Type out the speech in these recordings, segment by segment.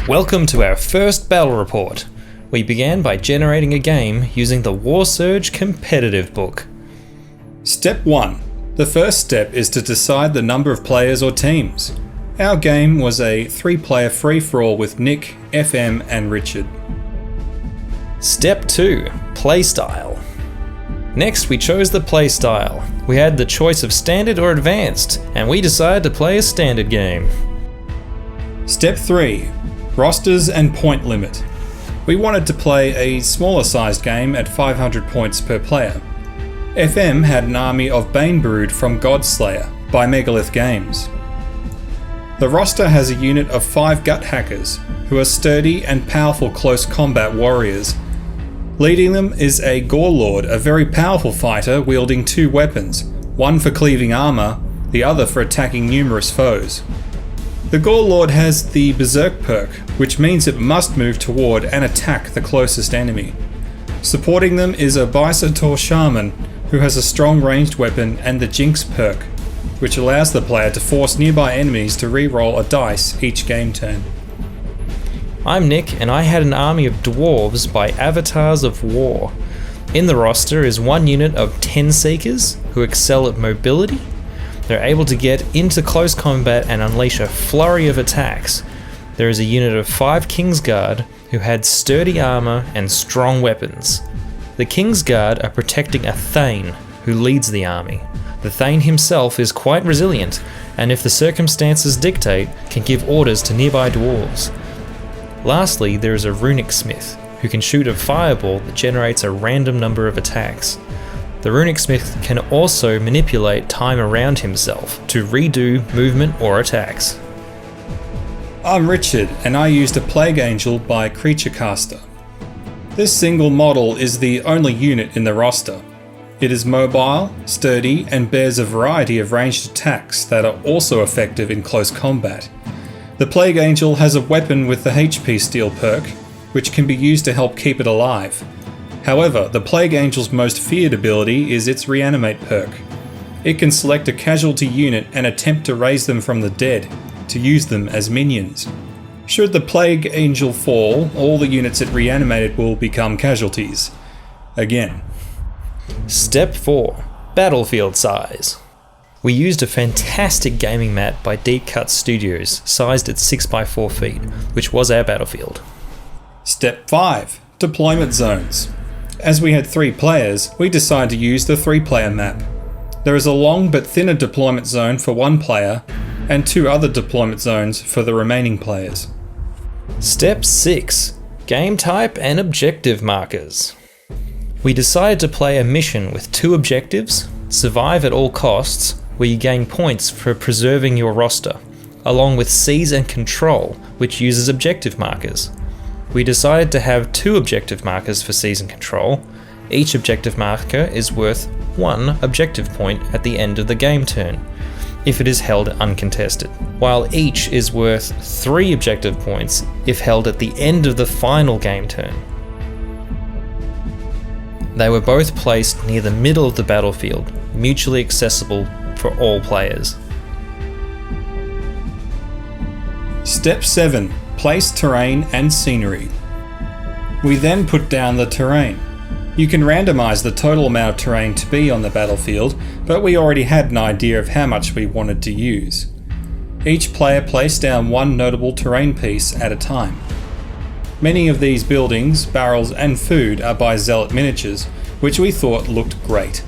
Welcome to our first battle report. We began by generating a game using the WARSURGE competitive book. Step 1. The first step is to decide the number of players or teams. Our game was a 3-player free-for-all with Nick, FM and Richard. Step 2. Playstyle. Next we chose the playstyle. We had the choice of standard or advanced, and we decided to play a standard game. Step 3. Rosters and point limit. We wanted to play a smaller sized game at 500 points per player. FM had an army of Banebrood from Godslayer by Megalith Games. The roster has a unit of 5 gut hackers who are sturdy and powerful close combat warriors. Leading them is a Gore Lord, a very powerful fighter wielding 2 weapons, one for cleaving armor, the other for attacking numerous foes. The Gore Lord has the Berserk perk, which means it must move toward and attack the closest enemy. Supporting them is a Bisator Shaman, who has a strong ranged weapon and the Jinx perk, which allows the player to force nearby enemies to re-roll a dice each game turn. I'm Nick, and I had an army of dwarves by Avatars of War. In the roster is one unit of 10 Seekers, who excel at mobility. They're able to get into close combat and unleash a flurry of attacks. There is a unit of 5 Kingsguard who had sturdy armor and strong weapons. The Kingsguard are protecting a Thane who leads the army. The Thane himself is quite resilient, and if the circumstances dictate, can give orders to nearby dwarves. Lastly, there is a Runic Smith who can shoot a fireball that generates a random number of attacks. The Runic Smith can also manipulate time around himself to redo movement or attacks. I'm Richard, and I used a Plague Angel by Creature Caster. This single model is the only unit in the roster. It is mobile, sturdy, and bears a variety of ranged attacks that are also effective in close combat. The Plague Angel has a weapon with the HP Steal perk, which can be used to help keep it alive. However, the Plague Angel's most feared ability is its Reanimate perk. It can select a casualty unit and attempt to raise them from the dead, to use them as minions. Should the Plague Angel fall, all the units it reanimated will become casualties. Again. Step 4. Battlefield size. We used a fantastic gaming mat by Deep Cut Studios, sized at 6x4 feet, which was our battlefield. Step 5. Deployment zones. As we had 3 players, we decided to use the 3-player map. There is a long but thinner deployment zone for 1 player, and 2 other deployment zones for the remaining players. Step 6. Game type and objective markers. We decided to play a mission with 2 objectives: survive at all costs, where you gain points for preserving your roster, along with seize and control, which uses objective markers. We decided to have 2 objective markers for seize and control. Each objective marker is worth 1 objective point at the end of the game turn, if it is held uncontested, while each is worth 3 objective points if held at the end of the final game turn. They were both placed near the middle of the battlefield, mutually accessible for all players. Step 7. Place terrain and scenery. We then put down the terrain. You can randomize the total amount of terrain to be on the battlefield, but we already had an idea of how much we wanted to use. Each player placed down 1 notable terrain piece at a time. Many of these buildings, barrels and food are by Zealot Miniatures, which we thought looked great.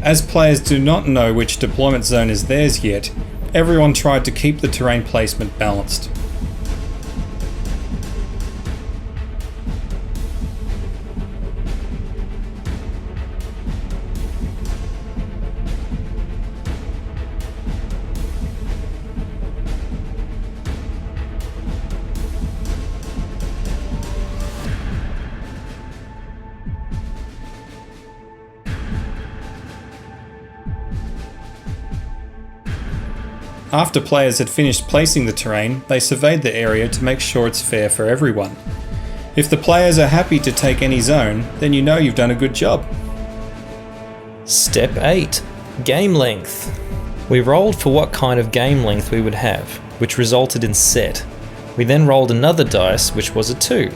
As players do not know which deployment zone is theirs yet, everyone tried to keep the terrain placement balanced. After players had finished placing the terrain, they surveyed the area to make sure it's fair for everyone. If the players are happy to take any zone, then you know you've done a good job. Step 8. Game length. We rolled for what kind of game length we would have, which resulted in set. We then rolled another dice, which was a 2.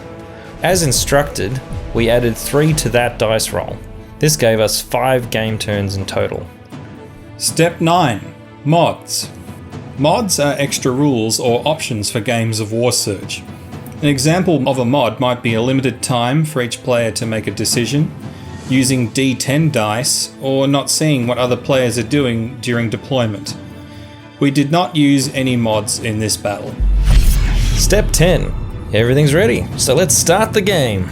As instructed, we added 3 to that dice roll. This gave us 5 game turns in total. Step 9. Mods. Mods are extra rules or options for games of WARSURGE. An example of a mod might be a limited time for each player to make a decision, using D10 dice, or not seeing what other players are doing during deployment. We did not use any mods in this battle. Step 10. Everything's ready, so let's start the game.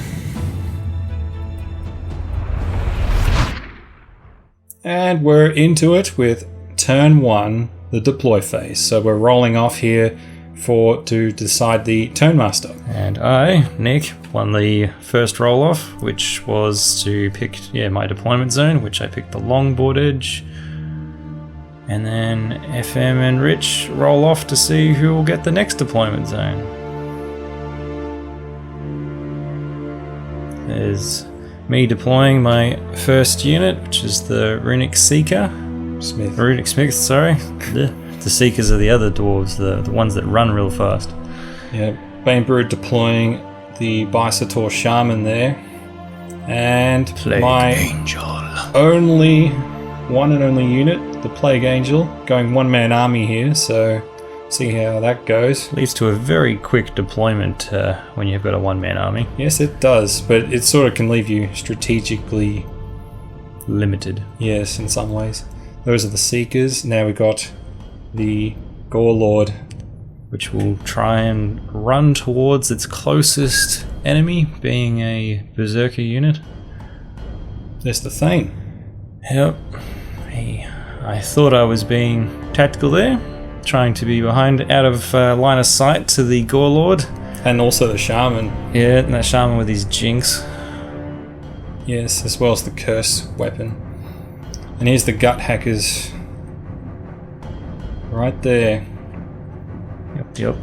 And we're into it with turn 1, the deploy phase. So we're rolling off here to decide the turn master. And I, Nick, won the first roll off, which was to pick my deployment zone, which I picked the longboard edge. And then FM and Rich roll off to see who will get the next deployment zone. There's me deploying my first unit, which is the Runic Smith, sorry. The Seekers are the other dwarves, the ones that run real fast. Yeah, Banebrewed deploying the Bisator Shaman there. And Plague my Angel. only unit, the Plague Angel, going one-man army here, so see how that goes. Leads to a very quick deployment when you've got a one-man army. Yes, it does, but it sort of can leave you strategically limited. Yes, in some ways. Those are the Seekers. Now we've got the Gore Lord, which will try and run towards its closest enemy, being a Berserker unit. There's the Thane. Yep. I thought I was being tactical there, trying to be behind, out of line of sight to the Gore Lord. And also the Shaman. Yeah, and that Shaman with his jinx. Yes, as well as the Curse weapon. And here's the Gut Hackers. Right there. Yep.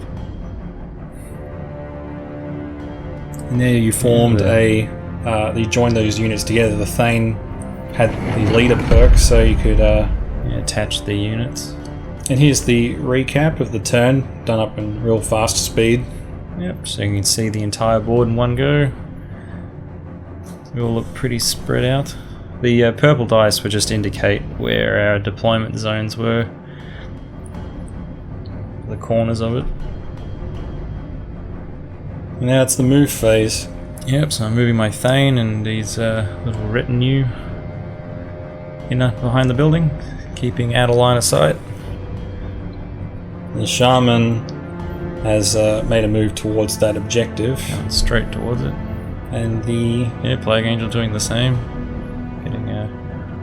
And there you formed you joined those units together. The Thane had the leader perk, so you could attach the units. And here's the recap of the turn, done up in real fast speed. Yep, so you can see the entire board in one go. They all look pretty spread out. The purple dice would just indicate where our deployment zones were. The corners of it. And now it's the move phase. Yep, so I'm moving my Thane and his little retinue behind the building, keeping out of line of sight. The Shaman has made a move towards that objective. Going straight towards it. And the Plague Angel doing the same. Getting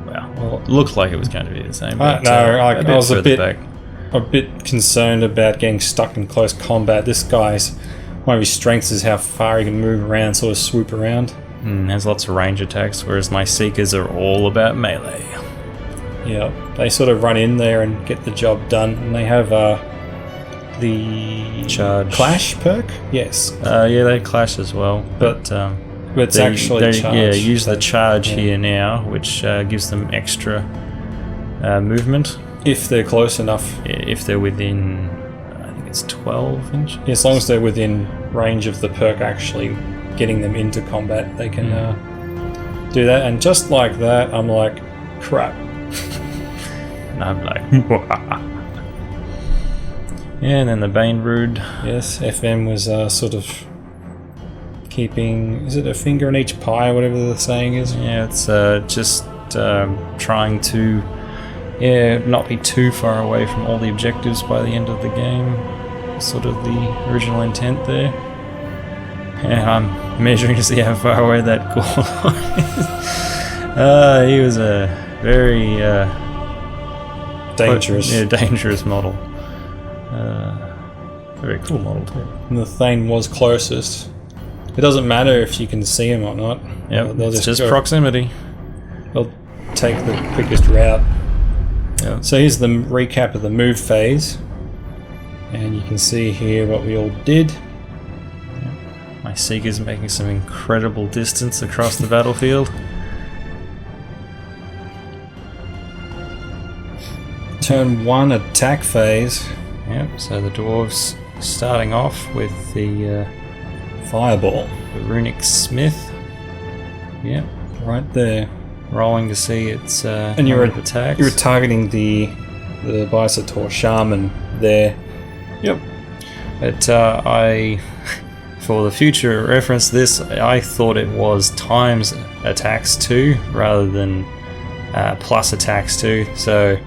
well, it looked like it was going to be the same. But, I was a back. bit concerned about getting stuck in close combat. This guy's one of his strengths is how far he can move around, sort of swoop around. Has lots of range attacks, whereas my Seekers are all about melee. Yeah, they sort of run in there and get the job done, and they have the charge clash perk. Yes. Yeah, they clash as well, but it's actually charge. Yeah, use the charge here now, which gives them extra movement if they're close enough. If they're within, I think it's 12 inches. Yeah, as long as they're within range of the perk actually getting them into combat, they can do that. And just like that, I'm like, crap. And I'm like, yeah, and then the Banebrewed. Yes, FM was sort of keeping, is it a finger in each pie or whatever the saying is? Yeah, it's just trying to not be too far away from all the objectives by the end of the game. Sort of the original intent there. Yeah, I'm measuring to see how far away that Gore is. He was a very dangerous model. Very cool model too. And the Thane was closest. It doesn't matter if you can see him or not. Yep, it's just proximity. They'll take the quickest route. Yep. So here's the recap of the move phase. And you can see here what we all did. My Seeker's making some incredible distance across the battlefield. Turn 1 attack phase. Yep, so the dwarves starting off with the Fireball. runic smith. Yep, Right there. rolling to see its And you were attacks. You were targeting the Bisator Shaman there. Yep. But I, for the future reference, I thought it was times attacks 2 rather than plus attacks 2. So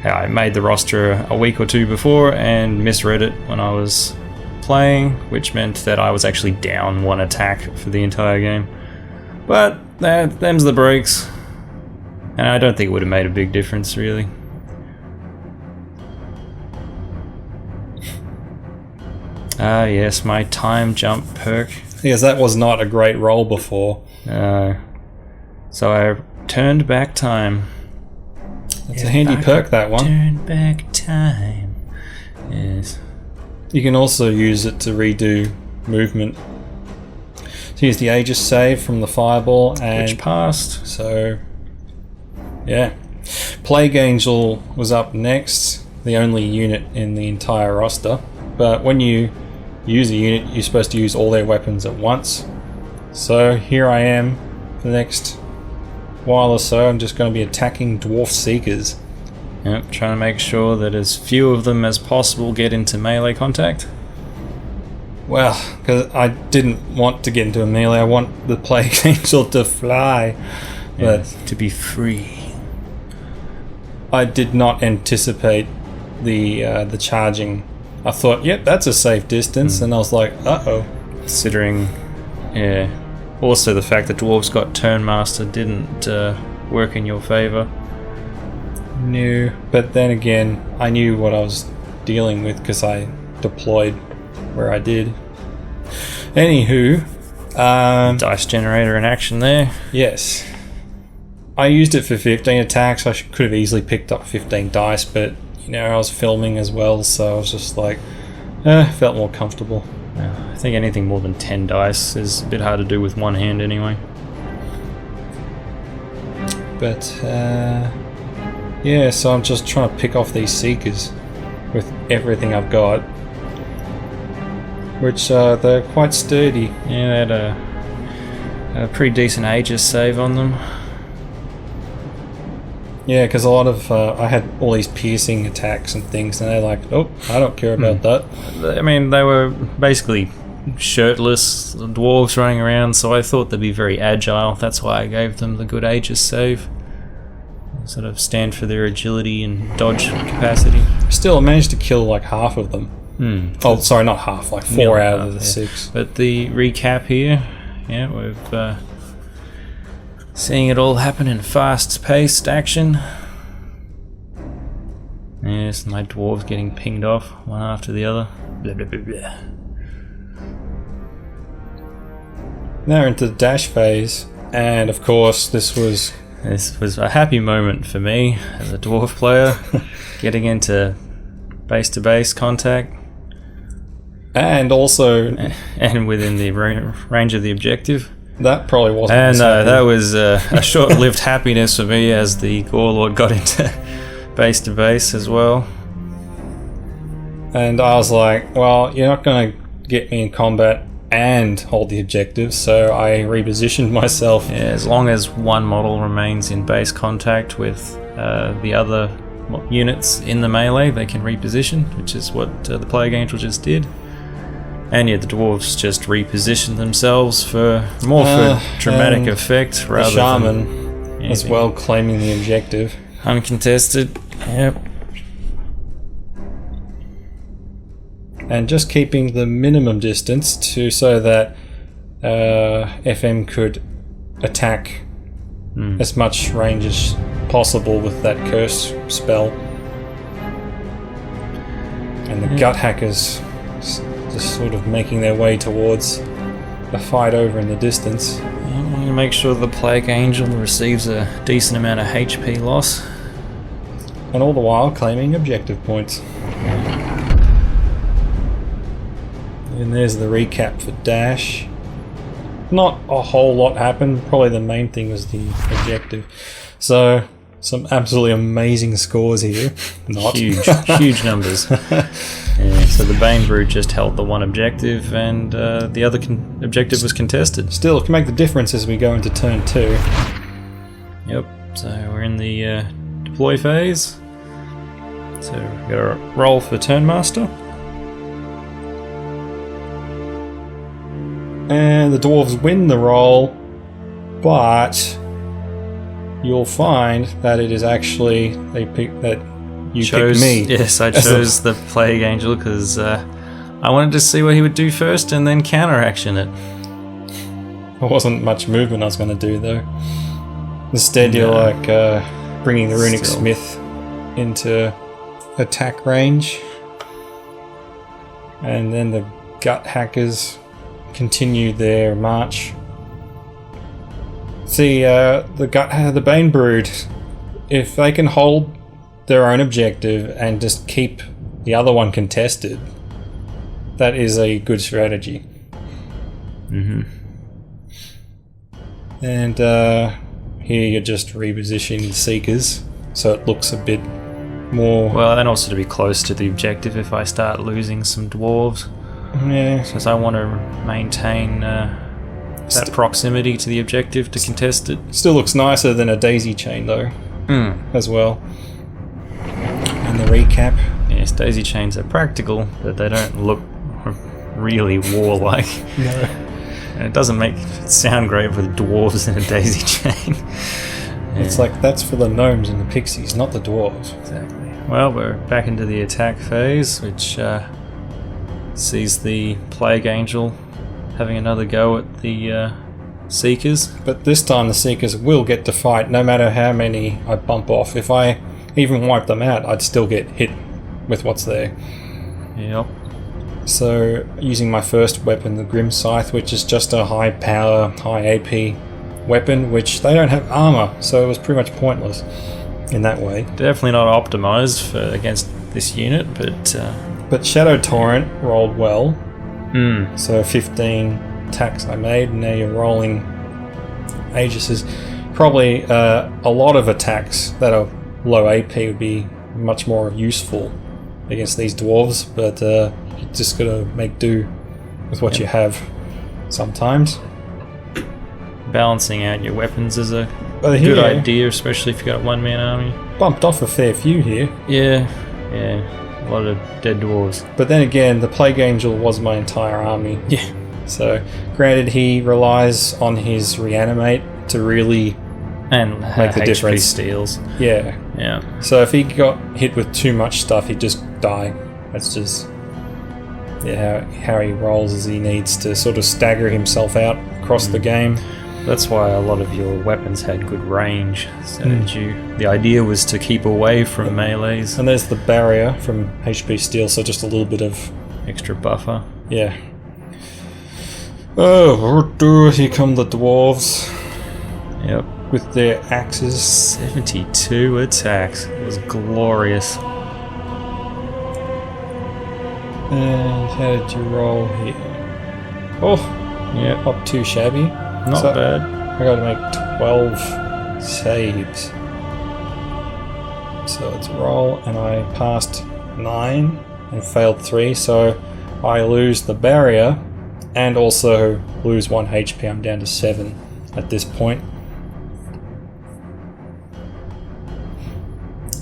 I made the roster a week or two before and misread it when I was playing, which meant that I was actually down 1 attack for the entire game. But them's the breaks, and I don't think it would have made a big difference really. Ah yes, my time jump perk. Yes, that was not a great roll before. So I turned back time. It's a handy perk, that one. Turn back time. Yes. You can also use it to redo movement. So here's the Aegis save from the Fireball, and Which passed. so yeah. Plague Angel was up next, the only unit in the entire roster. But when you use a unit, you're supposed to use all their weapons at once. So here I am for the next while or so. I'm just going to be attacking Dwarf Seekers. Yep, trying to make sure that as few of them as possible get into melee contact. Well, because I didn't want to get into a melee, I want the Plague Angel to fly. But To be free. I did not anticipate the charging. I thought, yep, that's a safe distance, and I was like, uh-oh. Considering, yeah. Also the fact that Dwarves got Turnmaster didn't work in your favour. No, but then again, I knew what I was dealing with because I deployed where I did. Anywho, Dice generator in action there. yes. I used it for 15 attacks. I could have easily picked up 15 dice, but you know, I was filming as well, so I was just like, felt more comfortable. I think anything more than 10 dice is a bit hard to do with one hand anyway. But yeah, so I'm just trying to pick off these Seekers with everything I've got, which they're quite sturdy. Yeah, they had a pretty decent Aegis save on them. Yeah, because a lot of I had all these piercing attacks and things, and they're like, oh, I don't care about that. I mean, they were basically shirtless dwarves running around, so I thought they'd be very agile. That's why I gave them the good Aegis save. Sort of stand for their agility and dodge capacity. Still, I managed to kill like half of them. Oh, sorry, not half, like 4 out of the 6. But the recap here, yeah, we've seeing it all happen in fast-paced action. Yes, my dwarves getting pinged off one after the other. Blah, blah, blah, blah. Now we're into the dash phase, and of course this was a happy moment for me as a dwarf player, getting into base-to-base contact. And also, And within the range of the objective. that probably wasn't. And that was a short-lived happiness for me as the Gorelord got into base-to-base as well. And I was like, well, you're not going to get me in combat and hold the objective, so I repositioned myself. Yeah, as long as one model remains in base contact with the other units in the melee, they can reposition, which is what the Plague Angel just did. And yeah, the dwarves just repositioned themselves for dramatic effect rather the shaman than as well claiming the objective. Uncontested. Yep. And just keeping the minimum distance so that FM could attack as much range as possible with that curse spell. And the gut hackers just sort of making their way towards a fight over in the distance. I'm going to make sure the Plague Angel receives a decent amount of HP loss. And all the while claiming objective points. And there's the recap for Dash. Not a whole lot happened. Probably the main thing was the objective. So Some absolutely amazing scores here. Not. Huge numbers. Yeah, so the Bane Brood just held the one objective, and the other objective was contested. Still, it can make the difference as we go into turn 2. Yep, so we're in the deploy phase. So we've got a roll for Turn Master. And the dwarves win the roll, but you'll find that it is actually they pick that you picked me. Yes, I chose the Plague Angel because I wanted to see what he would do first and then counteraction it. There wasn't much movement I was going to do though. Instead, you're like bringing the Runic Smith into attack range, and then the Gut Hackers continue their march. See, the Bane Brood, if they can hold their own objective and just keep the other one contested, that is a good strategy. Mm-hmm. And here you're just repositioning Seekers, so it looks a bit more... Well, and also to be close to the objective if I start losing some dwarves. Yeah. Since I want to maintain that proximity to the objective to contest it. Still looks nicer than a daisy chain though, as well. And the recap. Yes, daisy chains are practical, but they don't look really warlike. No. And it doesn't make it sound great with dwarves in a daisy chain. It's like that's for the gnomes and the pixies, not the dwarves. Exactly. Well, we're back into the attack phase, which sees the Plague Angel having another go at the Seekers. But this time the Seekers will get to fight no matter how many I bump off. If I even wipe them out, I'd still get hit with what's there. Yep. So using my first weapon, the Grim Scythe, which is just a high power, high AP weapon, which they don't have armor, so it was pretty much pointless in that way. Definitely not optimized against this unit, but Shadow Torrent rolled well. Mm. So 15 attacks I made, and now you're rolling Aegis's. Probably a lot of attacks that are low AP would be much more useful against these dwarves, but you just gotta make do with what you have sometimes. Balancing out your weapons is a good idea, especially if you've got a one-man army. Bumped off a fair few here. Yeah. A lot of dead dwarves. But then again, the Plague Angel was my entire army. Yeah. So, granted, he relies on his reanimate to really and make the HP difference. Steals. Yeah. Yeah. So if he got hit with too much stuff, he'd just die. That's just how he rolls, as he needs to sort of stagger himself out across the game. That's why a lot of your weapons had good range. So that the idea was to keep away from melees. And there's the barrier from HP Steel, so just a little bit of extra buffer. Yeah. Oh, here come the dwarves. Yep. With their axes. 72 attacks. It was glorious. And how did you roll here? Oh, yeah, not too shabby. Not bad. I got to make 12 saves. So let's roll, and I passed 9 and failed 3, so I lose the barrier and also lose 1 HP. I'm down to 7 at this point.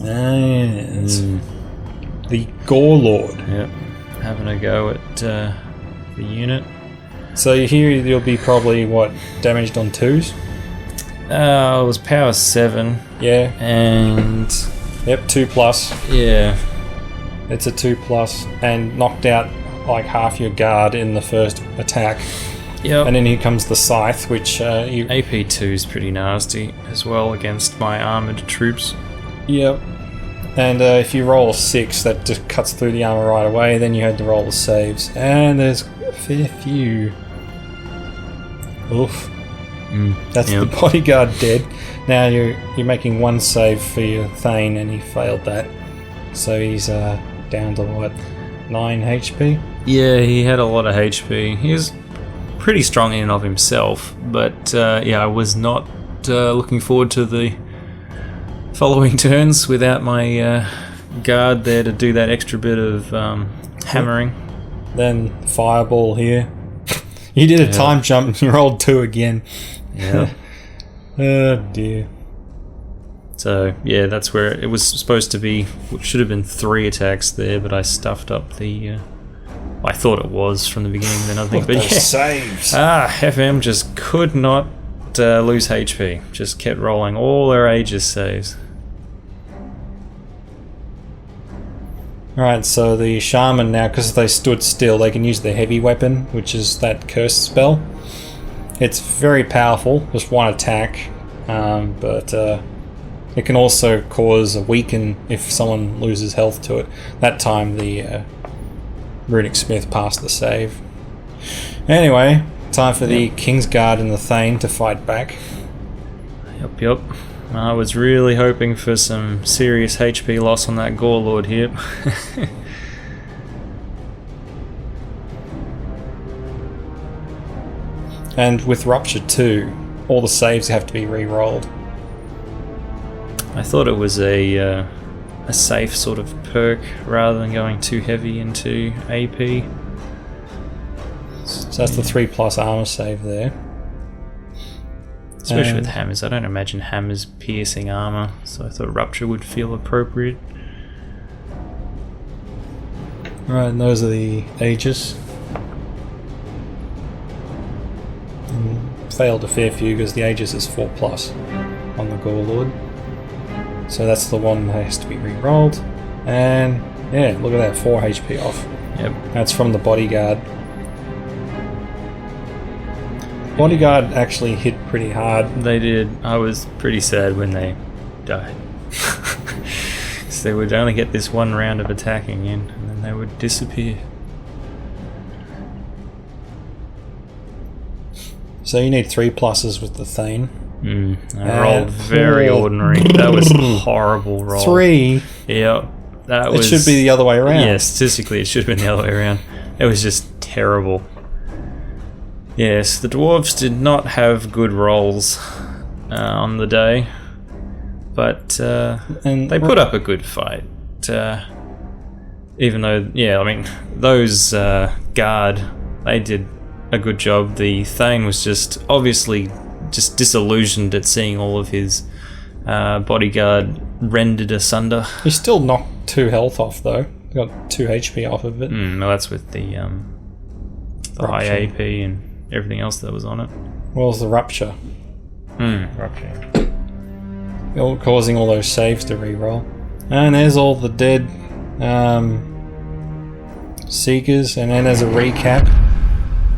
And the Gore Lord. Yep. Having a go at the unit. So here you'll be probably, what, damaged on 2s? It was power 7. Yeah. And... Yep, 2+. Yeah. It's a 2+, and knocked out like half your guard in the first attack. Yep. And then here comes the Scythe, which you... AP2 is pretty nasty as well against my armoured troops. Yep. And if you roll a 6, that just cuts through the armour right away. Then you had to roll the saves. And there's a fair few. Oof. That's the bodyguard dead. Now you're making 1 save for your Thane, and he failed that. So he's down to, what, 9 HP? Yeah, he had a lot of HP. He was pretty strong in and of himself. But, I was not looking forward to the following turns without my guard there to do that extra bit of hammering. Then fireball here. You did a time jump and you rolled 2 again. Yeah. Oh dear. So yeah, that's where it was supposed to be. It should have been 3 attacks there, but I stuffed up the. I thought it was from the beginning. Then I think, but yeah, saves. FM just could not lose HP. Just kept rolling all their Aegis saves. Right, so the shaman now, because they stood still, they can use their heavy weapon, which is that cursed spell. It's very powerful, just 1 attack, but it can also cause a weaken if someone loses health to it. That time the Runic Smith passed the save. Anyway, time for the Kingsguard and the Thane to fight back. Yep. I was really hoping for some serious HP loss on that Gore Lord here. And with Rupture 2, all the saves have to be re-rolled. I thought it was a safe sort of perk rather than going too heavy into AP. So that's the 3+ armor save there. Especially with hammers. I don't imagine hammers piercing armor, so I thought Rupture would feel appropriate. Right, and those are the Aegis. Failed a fair few because the Aegis is 4+ on the Gore Lord. So that's the one that has to be re-rolled. And yeah, look at that, 4 HP off. Yep. That's from the Bodyguard. Bodyguard actually hit pretty hard. They did. I was pretty sad when they died. So they would only get this 1 round of attacking in, and then they would disappear. So you need 3+ with the Thane. I rolled very ordinary. That was a horrible roll. 3? Yeah. That was. It should be the other way around. Yeah, statistically it should have been the other way around. It was just terrible. Yes, the dwarves did not have good rolls on the day, but and they put up a good fight. Even though, I mean, those guard, they did a good job. The Thane was just obviously just disillusioned at seeing all of his bodyguard rendered asunder. He still knocked 2 health off though. He got 2 HP off of it. No, that's with the high AP and everything else that was on it. What was the Rupture? Rupture. Causing all those saves to re-roll. And there's all the dead Seekers, and then as a recap,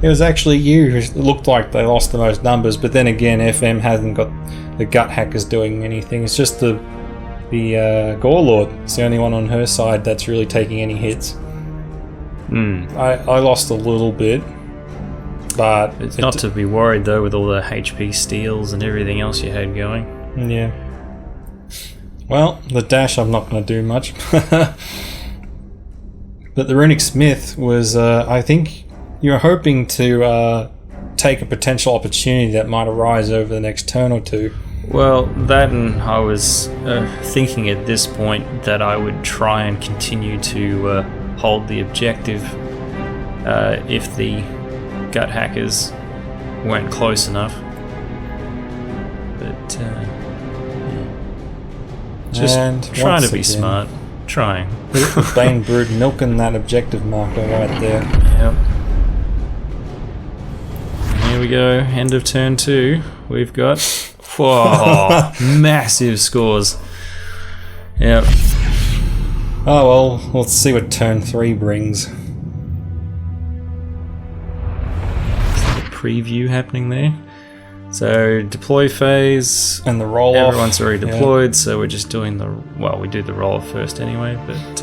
it was actually you who looked like they lost the most numbers, but then again, FM hasn't got the gut hackers doing anything. It's just the Gore Lord. It's the only one on her side that's really taking any hits. I lost a little bit, but it's not to be worried though with all the HP steals and everything else you had going. Yeah. Well, the dash I'm not going to do much. But the Runic Smith was, I think, you were hoping to take a potential opportunity that might arise over the next turn or 2. Well, that, and I was thinking at this point that I would try and continue to hold the objective if the gut hackers weren't close enough. But just and trying to be smart. Trying. Bane Brood milking that objective marker right there. Yep. Here we go, end of turn 2. We've got massive scores. Yep. Oh well, let's see what turn 3 brings. Preview happening there. So deploy phase, and the roll off. Everyone's already deployed, so we're just doing we do the roll off first anyway. But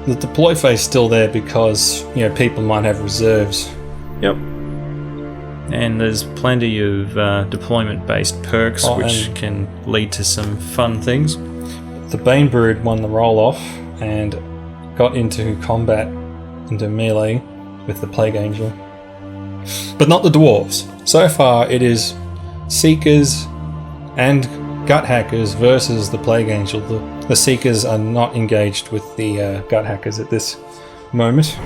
the deploy phase is still there because people might have reserves. Yep. And there's plenty of deployment-based perks which can lead to some fun things. The Bane Brood won the roll off and got into combat, into melee with the Plague Angel. But not the dwarves. So far it is Seekers and gut hackers versus the Plague Angel. The Seekers are not engaged with the gut hackers at this moment.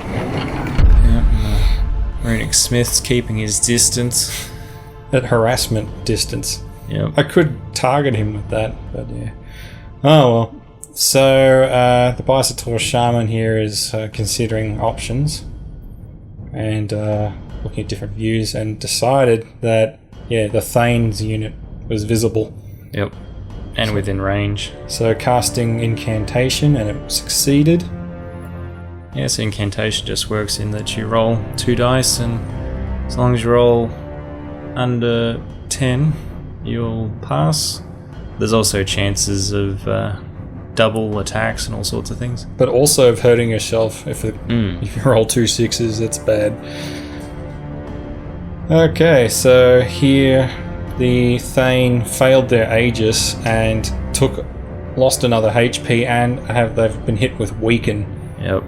Runic Smith's keeping his distance. At harassment distance. Yep. I could target him with that, but yeah. Oh well. So the Bisator Shaman here is considering options and looking at different views, and decided that the Thane's unit was visible. Yep. And within range. So casting incantation, and it succeeded. Yeah, so incantation just works in that you roll 2 dice, and as long as you roll under 10, you'll pass. There's also chances of double attacks and all sorts of things. But also of hurting yourself. If you roll 2 6s, it's bad. Okay, so here the Thane failed their Aegis and lost another HP, and they've been hit with Weaken. Yep.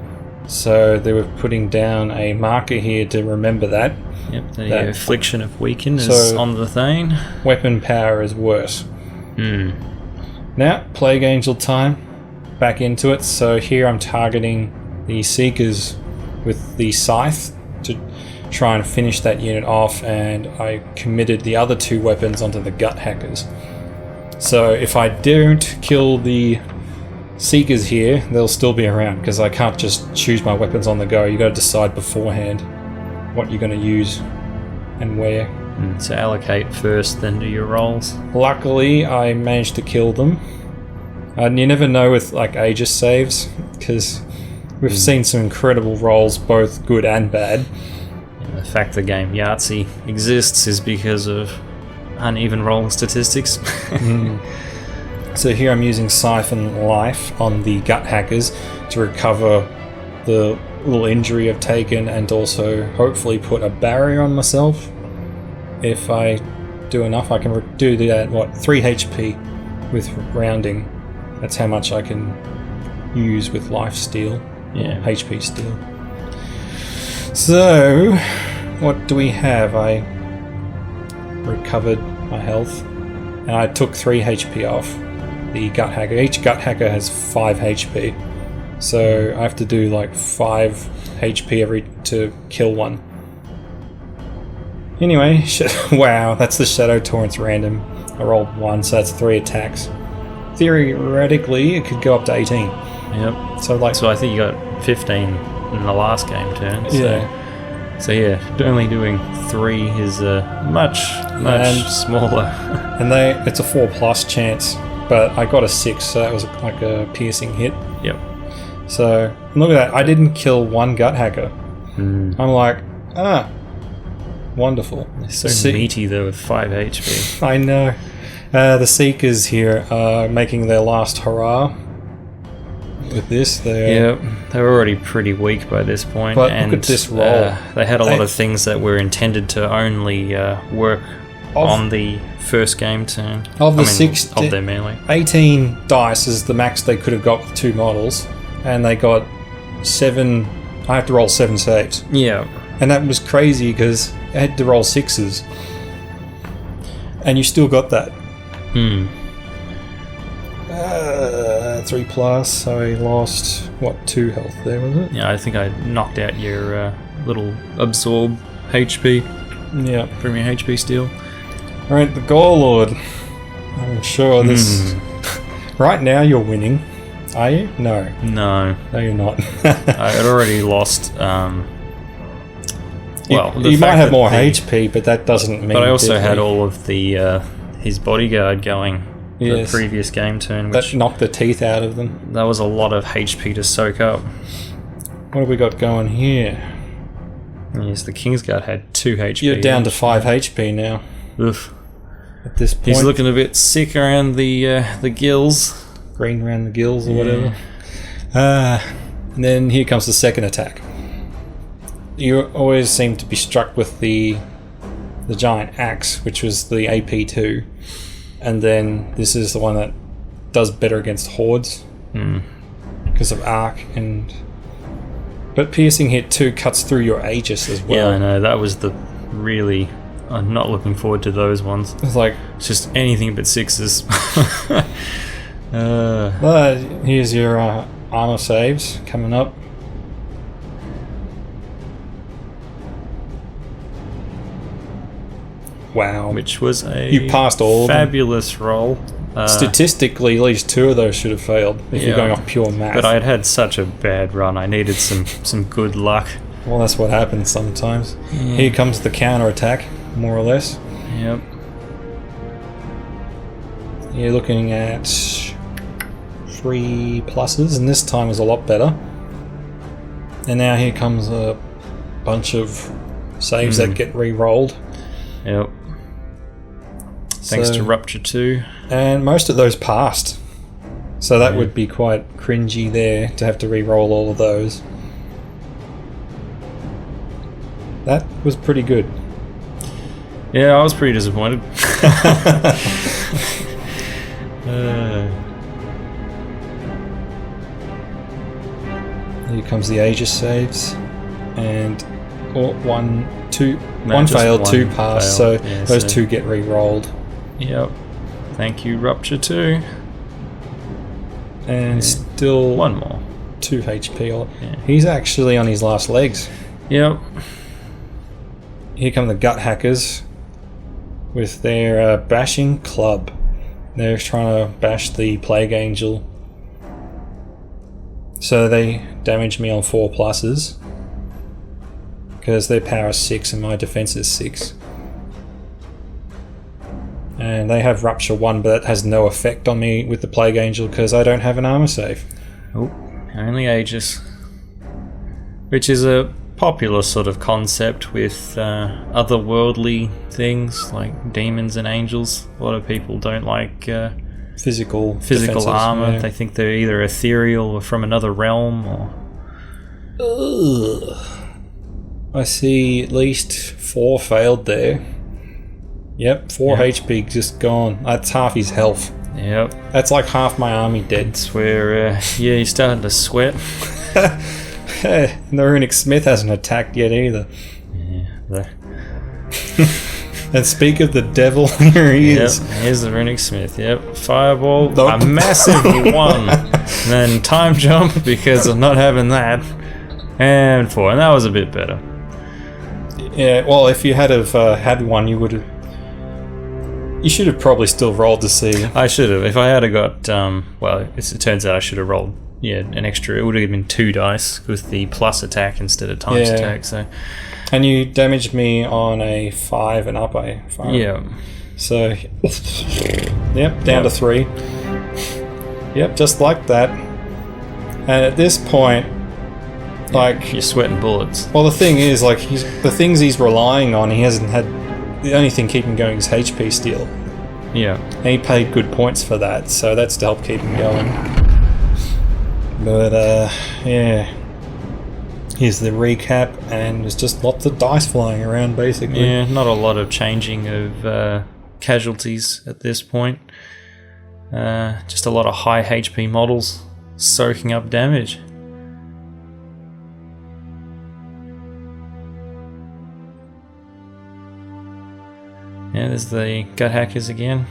So they were putting down a marker here to remember that. Yep, the affliction of Weaken is on the Thane. Weapon power is worse. Now, Plague Angel time. Back into it. So here I'm targeting the Seekers with the Scythe to try and finish that unit off, and I committed the other 2 weapons onto the Gut Hackers. So if I don't kill the Seekers here, they'll still be around, because I can't just choose my weapons on the go. You got to decide beforehand what you're going to use and where. So allocate first, then do your rolls. Luckily, I managed to kill them. And you never know with like Aegis saves, because we've seen some incredible rolls, both good and bad. And the fact the game Yahtzee exists is because of uneven rolling statistics. So here I'm using Siphon Life on the Gut Hackers to recover the little injury I've taken, and also hopefully put a barrier on myself. If I do enough, I can do that, 3 HP with rounding. That's how much I can use with life steal. Yeah. HP steal. So, what do we have? I recovered my health, and I took 3 HP off the Gut Hacker. Each Gut Hacker has 5 HP. So I have to do like 5 HP to kill one. Anyway, wow, that's the Shadow Torrent's random. I rolled 1, so that's 3 attacks. Theoretically, it could go up to 18. Yep. So I think you got 15 in the last game turn. So yeah, only doing 3 is much smaller. And it's a 4+ chance, but I got a 6, so that was like a piercing hit. Yep. So look at that, I didn't kill 1 Gut Hacker. I'm like, wonderful. So meaty though with 5 HP. I know. The Seekers here are making their last hurrah with this. They were already pretty weak by this point. But and look at this roll. They had a lot of things that were intended to only work on the first game turn. Of their melee. 18 dice is the max they could have got with 2 models, and they got 7. I had to roll 7 saves. Yeah. And that was crazy because I had to roll 6s. And you still got that. 3+, so I lost 2 health there, was it? Yeah, I think I knocked out your little absorb HP. Yeah. From your HP steal. Alright, the Gore Lord. I'm sure this. Right now you're winning. Are you? No. No, you're not. I had already lost. You might have more HP, but that doesn't mean. But I also had all of the his bodyguard going the previous game turn, which that knocked the teeth out of them. That was a lot of HP to soak up. What have we got going here? Yes, the Kingsguard had 2 HP. You're down to 5 HP now. Oof. At this point, he's looking a bit sick around the gills. Green around the gills or whatever. And then here comes the second attack. You always seem to be struck with the giant axe, which was the AP2, and then this is the one that does better against hordes because of arc but piercing hit 2 cuts through your Aegis as well. Yeah, I know, that was the really I'm not looking forward to those ones. It's like, It's just anything but 6s. here's your armor saves coming up. Wow. Which was a You passed all of them. fabulous roll. Statistically, at least 2 of those should have failed if you're going off pure math. But I'd had such a bad run. I needed some good luck. Well, that's what happens sometimes. Here comes the counter attack, more or less. Yep. You're looking at 3 pluses, and this time is a lot better. And now here comes a bunch of saves that get re-rolled. Yep. Thanks to Rupture 2. And most of those passed. So that would be quite cringy there to have to re-roll all of those. That was pretty good. Yeah, I was pretty disappointed. Here comes the Aegis saves. And one just failed, 2 one passed, failed. so Yeah, those so- 2 get re-rolled. Yep. Thank you, Rupture 2. And still 1 more. 2 HP. Yeah. He's actually on his last legs. Yep. Here come the gut hackers with their bashing club. They're trying to bash the Plague Angel. So they damaged me on 4 pluses. Because their power is 6 and my defense is 6. And they have Rupture 1, but that has no effect on me with the Plague Angel because I don't have an armor save. Oh, only Aegis. Which is a popular sort of concept with otherworldly things like demons and angels. A lot of people don't like Physical defenses, armor. yeah. They think they're either ethereal or from another realm. Or Ugh. I see at least 4 failed there. Yep, 4 HP just gone. That's half his health. Yep, That's like half my army dead. it's where you're starting to sweat. The Runic Smith hasn't attacked yet either. Yeah, And speak of the devil, here he is. Yep, here's the Runic Smith. Yep, fireball, Nope. a massive 1. And then time jump because of not having that, and 4, and that was a bit better. Yeah, well, if you had had one, you would have. You should have probably still rolled to see. I should have. If I had got, well, it turns out I should have rolled, an extra. It would have been 2 dice with the plus attack instead of times attack. So, And you damaged me on a 5 and up, a 5. yeah. So, yep, down to 3. Yep, just like that. And at this point, like, You're sweating bullets. well, the thing is, like, the things he's relying on, he hasn't had. The only thing keeping going is HP steal. Yeah. And he paid good points for that, so that's to help keep him going. But, yeah. Here's the recap, and there's just lots of dice flying around, basically. Yeah, not a lot of changing of casualties at this point. Just a lot of high HP models soaking up damage. Yeah, there's the gut hackers again.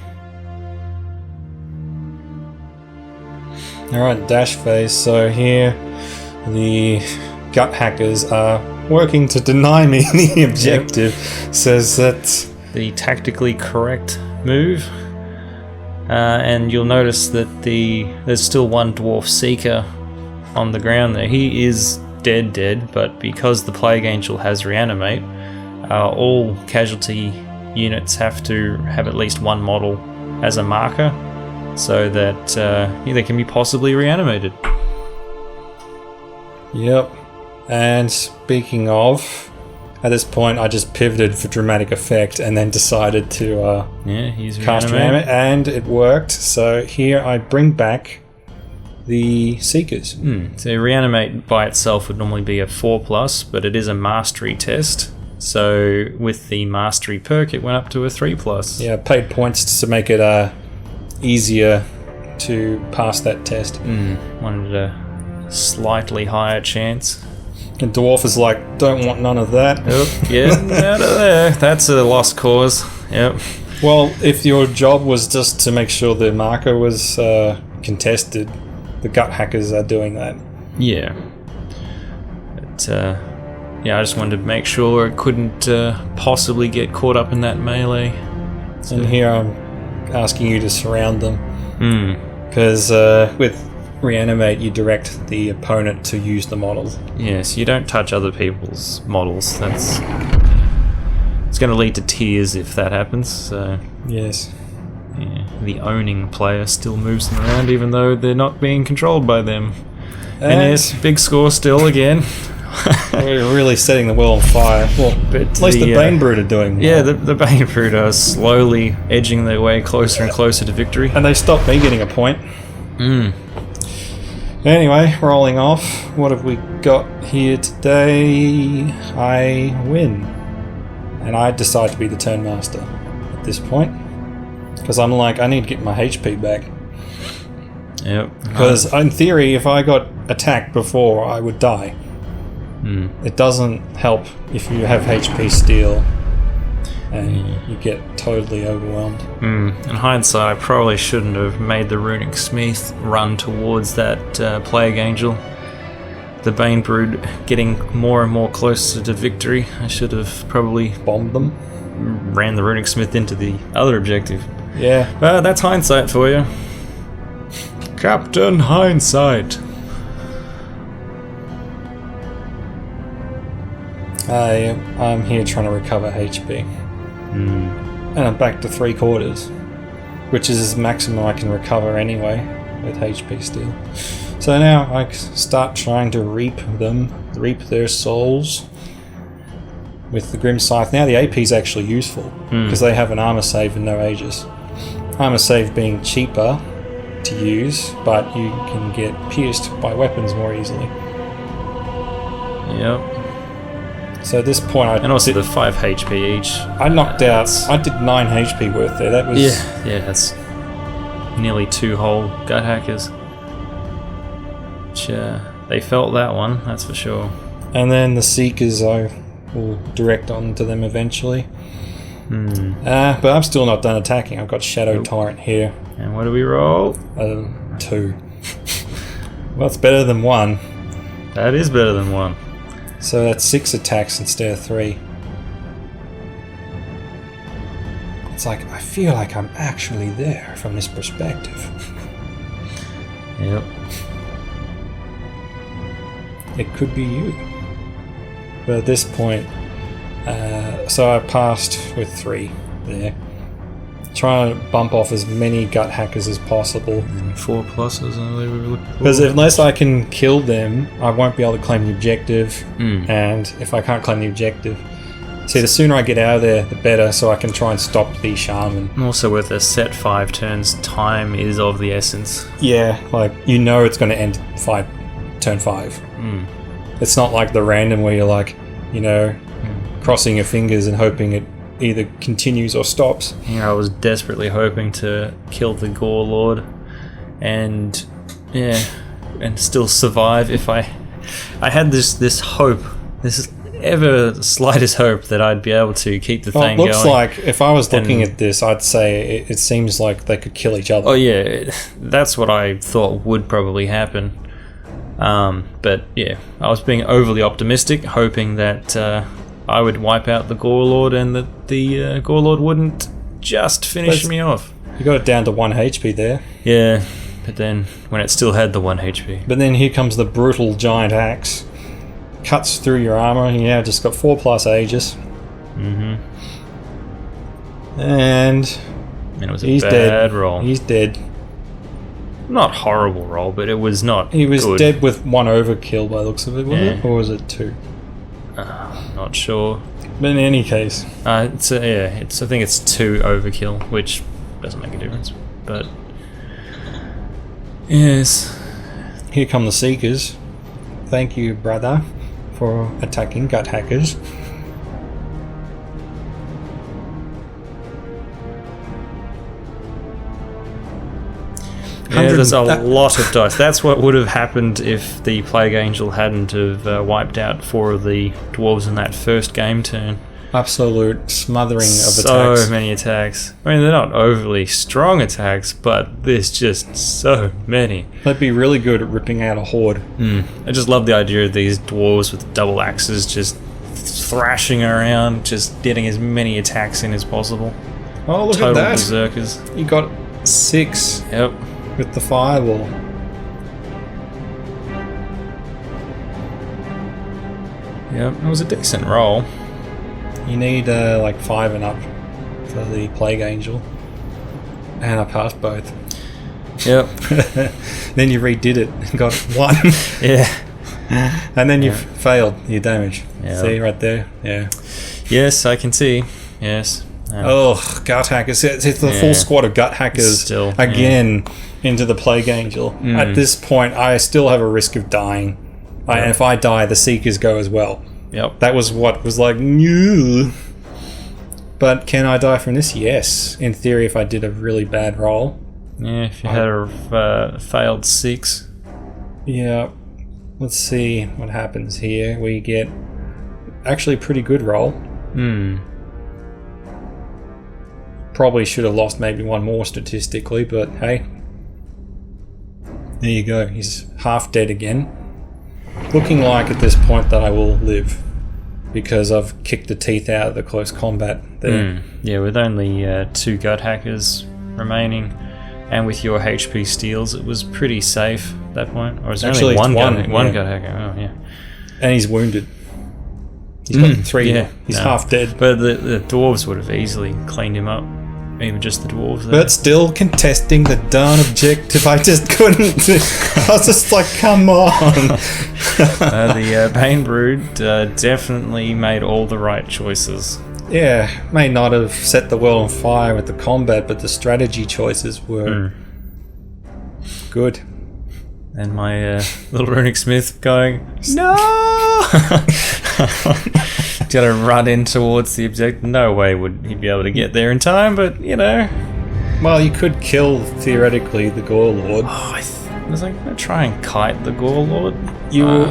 Alright, dash phase. So here, the gut hackers are working to deny me the objective. Says that The tactically correct move. And you'll notice that there's still 1 Dwarf Seeker on the ground there. He is dead, but because the Plague Angel has Reanimate, all casualty units have to have at least 1 model as a marker so that they can be possibly reanimated. Yep. And speaking of, at this point I just pivoted for dramatic effect and then decided to He's cast Reanimate, and it worked. So here I bring back the Seekers. So Reanimate by itself would normally be a 4+, but it is a mastery test. So with the mastery perk, it went up to a 3+. Yeah, I paid points to make it easier to pass that test. Wanted a slightly higher chance. And Dwarf is like, don't want none of that. Yep, getting out of there. That's a lost cause. Yep. Well, if your job was just to make sure the marker was contested, the gut hackers are doing that. Yeah. But, yeah, I just wanted to make sure it couldn't possibly get caught up in that melee. And here I'm asking you to surround them. Because with Reanimate, you direct the opponent to use the model. Yes, you don't touch other people's models. It's going to lead to tears if that happens. So Yes. yeah, the owning player still moves them around, even though they're not being controlled by them. And yes, big score still again. We're really setting the world on fire. Well, But at least the Bane Brood are doing well. Yeah, the Bane Brood are slowly edging their way closer and closer to victory. And they stopped me getting a point. Anyway, rolling off. What have we got here today? I win. And I decide to be the turn master at this point. Because I'm like, I need to get my HP back. Yep. Because in theory, if I got attacked before, I would die. It doesn't help if you have HP steal and you get totally overwhelmed. In hindsight, I probably shouldn't have made the Runic Smith run towards that Plague Angel. The Bane Brood getting more and more closer to victory. I should have probably Bombed them. ran the Runic Smith into the other objective. Yeah. But that's hindsight for you. Captain Hindsight. I'm here trying to recover HP. And I'm back to 3/4, which is the maximum I can recover anyway with HP steal. So now I start trying to reap their souls with the Grim Scythe. Now the AP is actually useful because they have an armor save and no Aegis. Armor save being cheaper to use, but you can get pierced by weapons more easily. Yep. So at this point, And also the 5 HP each. I knocked out. I did 9 HP worth there. That was Yeah, that's nearly 2 whole gut hackers. Which, they felt that one, that's for sure. And then the Seekers I will direct onto them eventually. But I'm still not done attacking. I've got Shadow Tyrant here. And what do we roll? 2. Well, it's better than 1. That is better than 1. So that's 6 attacks instead of 3. It's like, I feel like I'm actually there from this perspective. Yep. It could be you. But at this point, so I passed with 3 there. Trying to bump off as many gut hackers as possible. And 4 pluses, I believe we were looking for. Because unless I can kill them, I won't be able to claim the objective. And if I can't claim the objective... See, the sooner I get out of there, the better, so I can try and stop the Shaman. And also with a set 5 turns, time is of the essence. Yeah, like, you know it's going to end turn 5. It's not like the random where you're like, you know, crossing your fingers and hoping it either continues or stops. Yeah, I was desperately hoping to kill the Gore Lord and and still survive if I had this hope, this ever slightest hope that I'd be able to keep the thing going. It looks like, if I was looking at this, I'd say it seems like they could kill each other. Oh yeah, that's what I thought would probably happen. But yeah, I was being overly optimistic, hoping that I would wipe out the Gore Lord and that the Gore Lord wouldn't just finish me off. You got it down to 1 HP there. Yeah, but then when it still had the 1 HP. But then here comes the brutal giant axe. Cuts through your armor. You now just got 4 plus Aegis. And it was a he's bad dead. roll. He's dead. Not horrible roll, but it was not He was good. dead with 1 overkill by the looks of it, was it? Or was it 2? Not sure. But in any case, I think it's 2 overkill, which doesn't make a difference. But yes, here come the Seekers. Thank you, brother, for attacking gut hackers. Yeah, there's a that- lot of dice. That's what would have happened if the Plague Angel hadn't have wiped out 4 of the dwarves in that first game turn. Absolute smothering of So attacks. many attacks. I mean, they're not overly strong attacks, but there's just so many. They'd be really good at ripping out a horde. I just love the idea of these dwarves with double axes just thrashing around, just getting as many attacks in as possible. Oh, look Total at that. berserkers. You got 6 Yep. with the fireball. Yep. It was a decent roll. You need like 5 and up for the Plague Angel. And I passed both. Yep. Then you redid it and got 1. Yeah. And then you failed your damage. Yeah. See right there? Yeah. Yes, I can see. Yes. Oh, gut hackers. It's the Yeah. full squad of gut hackers Still, again into the Plague Angel. At this point, I still have a risk of dying. And if I die, the Seekers go as well. Yep. That was what was like, new. But can I die from this? Yes. In theory, if I did a really bad roll. Yeah, if you had a failed 6. Yeah. Let's see what happens here. We get actually a pretty good roll. Probably should have lost maybe 1 more statistically, but hey. There you go. He's half dead again. Looking like at this point that I will live. Because I've kicked the teeth out of the close combat there. Yeah, with only 2 gut hackers remaining, and with your HP steals, it was pretty safe at that point. Or is there Actually, only it's one yeah. gut hacker? Oh, yeah. And he's wounded. He's got 3. Yeah, He's no. half dead. But the dwarves would have easily cleaned him up. Even just the dwarves there. But still contesting the darn objective. I just couldn't. I was just like, come on. The Bane Brood definitely made all the right choices. Yeah, may not have set the world on fire with the combat, but the strategy choices were good. And my little runic smith going, no! Gotta run in towards the objective. No way would he be able to get there in time, but you know. Well, you could kill, theoretically, the Gore Lord. Oh, I was like, I'm gonna try and kite the Gore Lord. You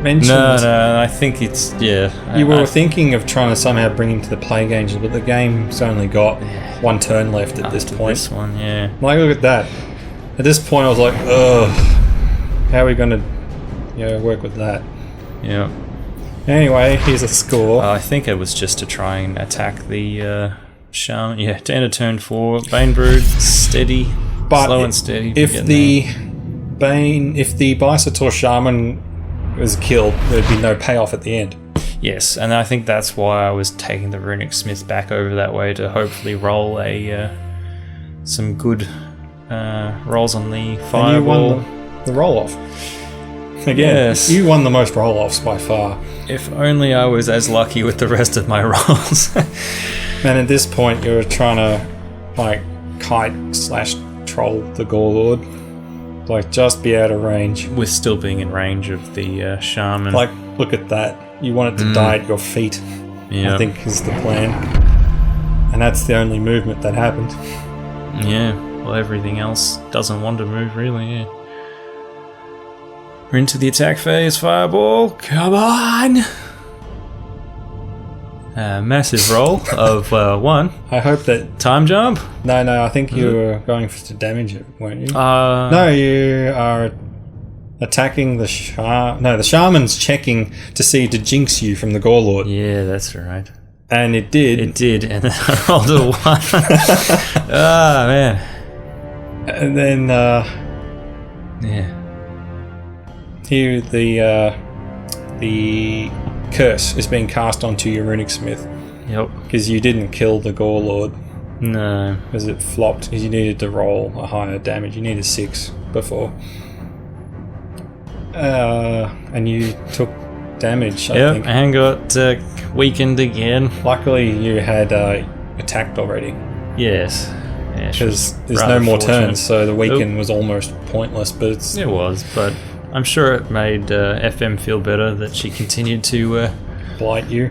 mentioned... No, I think it's, yeah. You were thinking of trying to somehow bring him to the Plague Angel, but the game's only got 1 turn left at this point. This one, yeah. Like, look at that. At this point, I was like, ugh. How are we going to work with that? Yeah. Anyway, here's a score. I think it was just to try and attack the Shaman. Yeah, to end of turn 4. Bane Brood, steady. But slow and steady. If the Bisator Shaman was killed, there'd be no payoff at the end. Yes, and I think that's why I was taking the Runic Smith back over that way to hopefully roll some good rolls on the fireball. And you won the roll-off. Again, Yes. you won the most roll-offs by far. If only I was as lucky with the rest of my rolls. And at this point, you're trying to, like, kite/troll the Gore Lord. Like, just be out of range. With still being in range of the Shaman. Like, look at that. You want it to die at your feet, Yeah. I think is the plan. And that's the only movement that happened. Yeah, well, everything else doesn't want to move, really, yeah. We're into the attack phase, fireball. Come on! Massive roll of 1. I hope that... Time jump. No, I think you were going to damage it, weren't you? No. No, you are attacking the the Shaman's checking to see to jinx you from the Gore Lord. Yeah, that's right. And it did. It did, and then I rolled a 1. Ah, man. And then Yeah. here the curse is being cast onto your Runic Smith Yep. because you didn't kill the Gore Lord No. because it flopped because you needed to roll a higher damage. You needed 6 before. And you took damage, I think. And got weakened again. Luckily, you had attacked already Yes. Yeah, because there's rather no more fortunate. turns, so the weaken was almost pointless. But it's It was, but I'm sure it made FM feel better that she continued to blight you.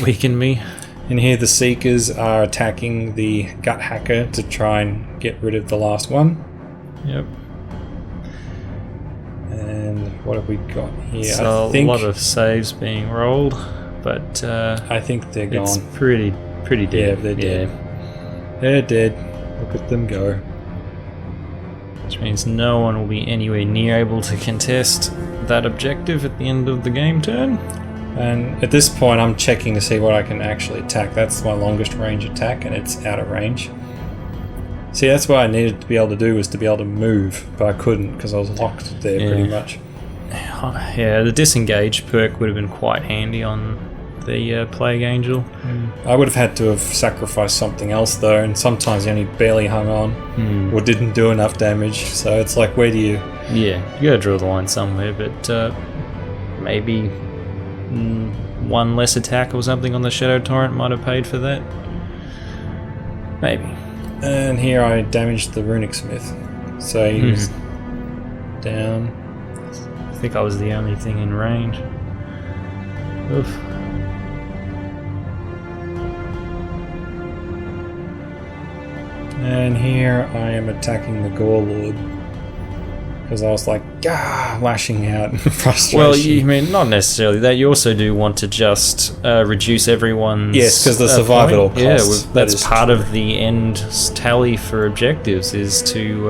weaken me. And here the Seekers are attacking the Gut Hacker to try and get rid of the last one. Yep. And what have we got here? So I think, a lot of saves being rolled, but I think they're it's gone. pretty dead. Yeah, they're dead. They're dead. Look at them go. Which means no one will be anywhere near able to contest that objective at the end of the game turn. And at this point, I'm checking to see what I can actually attack. That's my longest range attack, and it's out of range. See, that's what I needed to be able to do, was to be able to move, but I couldn't because I was locked there pretty much. Yeah, the disengage perk would have been quite handy on the Plague Angel. I would have had to have sacrificed something else though, and sometimes he only barely hung on or didn't do enough damage. So it's like, where do you... Yeah, you gotta draw the line somewhere, but maybe one less attack or something on the Shadow Torrent might have paid for that. Maybe. And here I damaged the Runic Smith. So he was down. I think I was the only thing in range. Oof. And here I am attacking the Gore Lord. Because I was like, lashing out in frustration. Well, you mean not necessarily that. You also do want to just reduce everyone's. Yes, because the survival point. Yeah, costs. that's part of the end tally for objectives, is to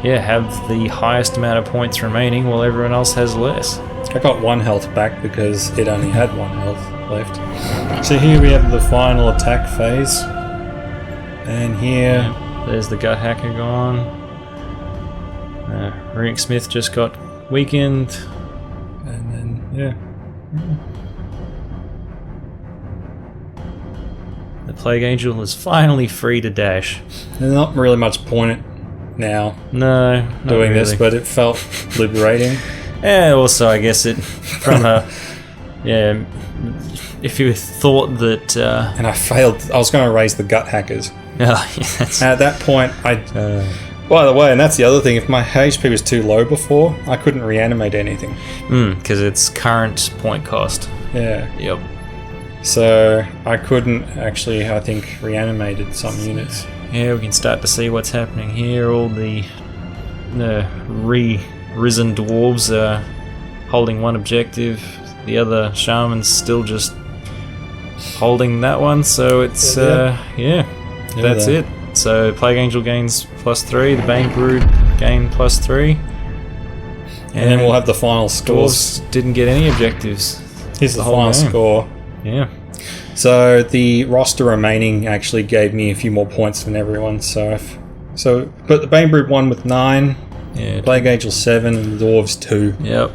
have the highest amount of points remaining while everyone else has less. I got 1 health back because it only had 1 health left. So here we have the final attack phase. And here... There's the Gut Hacker gone. Runic Smith just got weakened. And then, The Plague Angel is finally free to dash. There's not really much point now No, not doing really. this, but it felt liberating. Yeah, also I guess it from a if you thought that And I failed. I was going to raise the Gut Hackers. At that point, by the way, and that's the other thing, if my HP was too low before, I couldn't reanimate anything. because it's current point cost. Yeah. Yep. So I couldn't actually, I think, reanimated some units. Yeah, we can start to see what's happening here. All the risen dwarves are holding one objective. The other shaman's still just holding that one. So it's that's it. So Plague Angel gains +3. The Bane Brood gain +3. And then we'll have the final scores. Dwarves didn't get any objectives. Here's the whole final game. score. Yeah. So the roster remaining actually gave me a few more points than everyone. But the Bane Brood won with 9, Yeah. Plague Angel 7, and the Dwarves 2. Yep.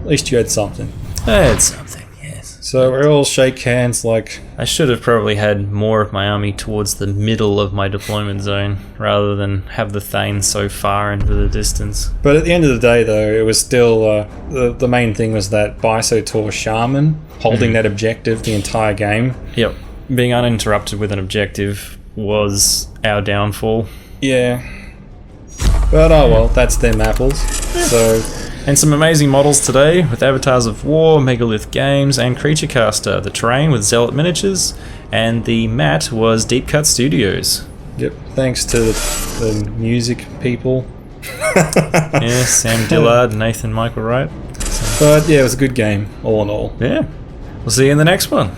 At least you had something. That's something, yes. So we all shake hands like... I should have probably had more of my army towards the middle of my deployment zone rather than have the Thane so far into the distance. But at the end of the day, though, it was still... the main thing was that Bisotor Shaman holding that objective the entire game. Yep. Being uninterrupted with an objective was our downfall. Yeah. But oh well, that's them apples. So... And some amazing models today with Avatars of War, Megalith Games, and Creature Caster. The terrain with Zealot Miniatures, and the mat was Deep Cut Studios. Yep, thanks to the music people. Yeah, Sam Dillard, Nathan Michael Wright. But yeah, it was a good game, all in all. Yeah. We'll see you in the next one.